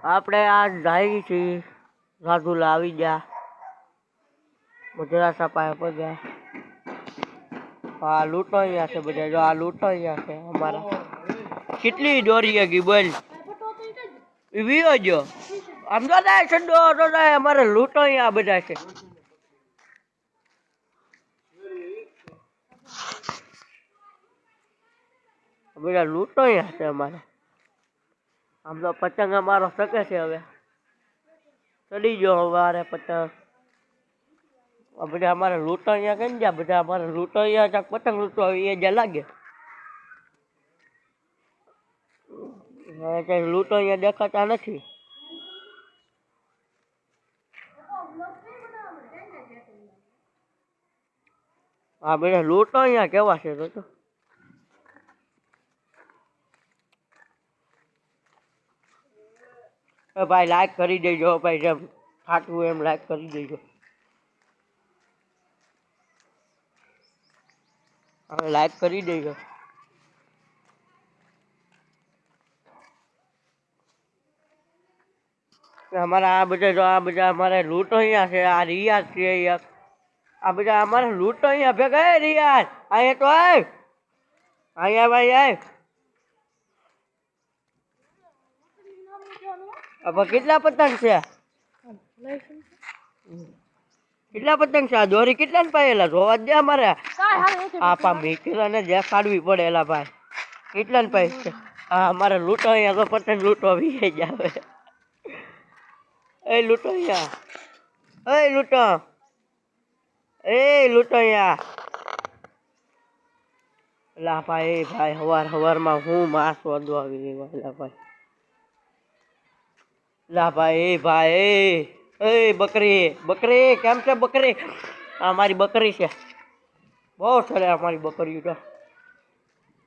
આપણે આ જાય છે રાજુલા આવી ગયા મદ્રાસા પાસે પગ્યા આ લૂંટો અહીંયા છે બધા જો આ લૂંટો અહીંયા છે અમારા કેટલી દોરી ગઈ બોલ વિયો જો આમ તો થાય છડો તો થાય અમારે લૂંટો અહીંયા બધા છે બધા લૂંટો અહીંયા છે અમારે આમ તો પતંગ અમારો શકે છે હવે ચડી ગયો અમારે પતંગ બધા અમારે લૂંટો અહીંયા કઈ ગયા બધા અમારે લૂંટો અહીંયા ચાક પતંગ લૂંટો એ જ્યાં લાગે કઈ લૂંટો અહીંયા દેખાતા નથી હા બધા લૂંટો અહીંયા કેવા છે તો ભાઈ લાઈક કરી દેજો ભાઈ જેમ થાતું એમ લાઈક કરી દેજો હવે લાઈક કરી દેજો અમારા આ બધા અમારે લૂંટો અહીંયા છે આ રિયાઝ છે આ બધા અમારે લૂંટો અહીંયા ભેગા રિયાઝ અહીંયા તો આવ અહીંયા ભાઈ આવ अब કેટલા પતંગ છે કેટલા પતંગ છે આ દોરી કેટલા ને પાયેલા જોવા દે અમારે આપા મેકેલા ને દેખાડવી પડે એલા ભાઈ કેટલા ને પાય છે હા અમારે લૂંટો અહીંયા તો પતંગ લૂંટો વી જાવે એ લૂંટો અહીંયા એ લૂંટો અહીંયા લા ભાઈ ભાઈ હવારમાં હું માસ વધુ આવી ગયો લા ભાઈ લા ભાઈ એ બકરી કેમ છે બકરી અમારી બકરી છે બહુ સરસ અમારી બકરી તો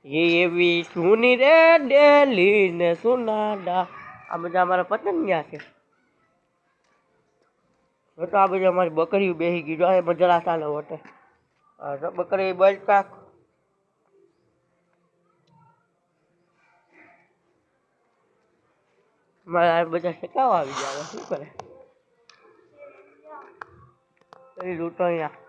એવી સુની રે ડેલી ને સુનાડા આ બધા અમારા પતંગ ત્યાં છે તો આ બધી અમારી બકરી બેસી ગઈ જો મજરા ચાલે વટે બકરી બચકા મારા બધા શેકાવા આવી જાય શું કરે લૂંટો અહીંયા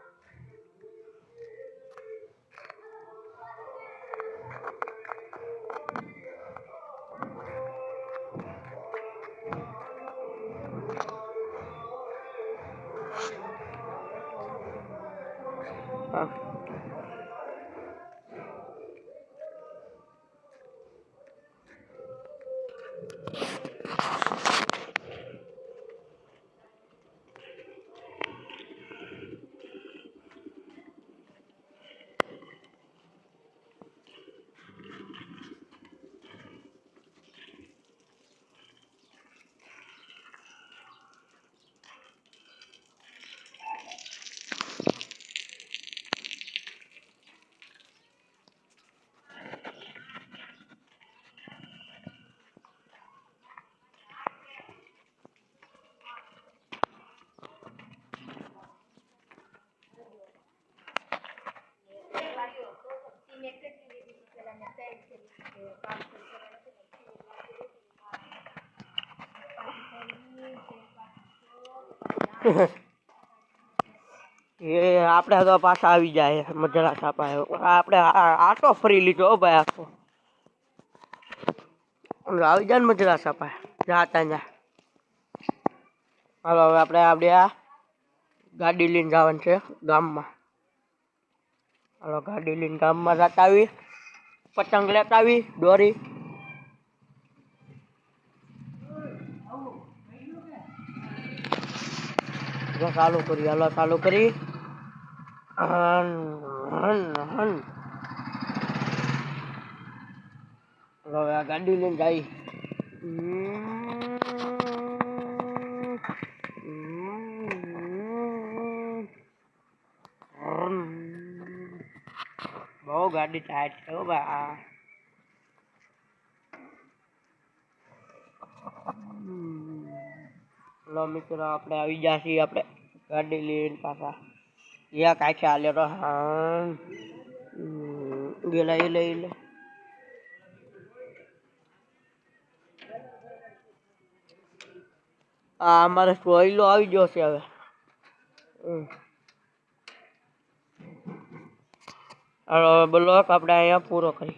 એ આપણે તો પાછા આવી જાય મજરા છાપા આપણે આટો ફરી લીધો ભાઈ આખો આવી જાય ને મજરા છાપા જાતા જા હાલો હવે આપણે આ ગાડી લઈને જવાનું છે ગામમાં હાલો ગાડી લઈને ગામમાં જતા આવી પતંગ લેતા આવી દોરી ચાલુ કરી હાલો ચાલુ કરી હવે આ ગાડી લઈને જાય બહુ ગાડી ટાઈટ છે ભાઈ લો મિત્રો આપણે આવી ગયા છીએ આપણે ગાડી લઈને પાછા યા કાંઈ હાલે તો હા ગેલા એ લે આ અમારે સોયલો આવી ગયો છે હવે બ્લોક આપણે અહીંયા પૂરો કરી